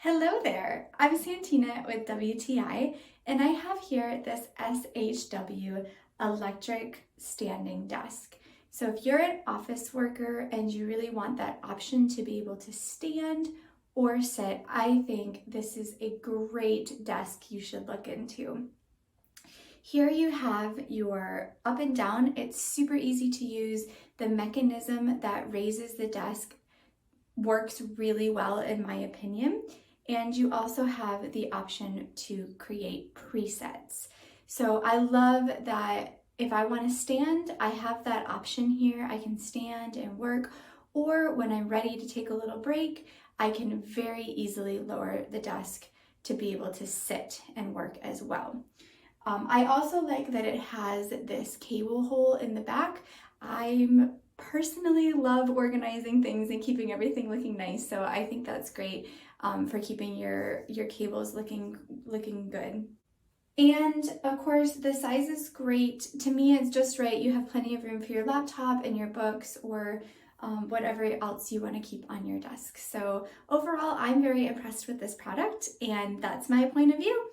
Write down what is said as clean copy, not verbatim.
Hello there, I'm Santina with WTI, and I have here this SHW electric standing desk. So if you're an office worker and you really want that option to be able to stand or sit, I think this is a great desk you should look into. Here you have your up and down. It's super easy to use. The mechanism that raises the desk works really well in my opinion. And you also have the option to create presets. So I love that if I want to stand, I have that option here. I can stand and work, or when I'm ready to take a little break, I can very easily lower the desk to be able to sit and work as well. I also like that it has this cable hole in the back. I'm personally love organizing things and keeping everything looking nice, so I think that's great for keeping your cables looking good. And of course, the size is great. To me, it's just right. You have plenty of room for your laptop and your books, or whatever else you want to keep on your desk. So overall, I'm very impressed with this product, and that's my point of view.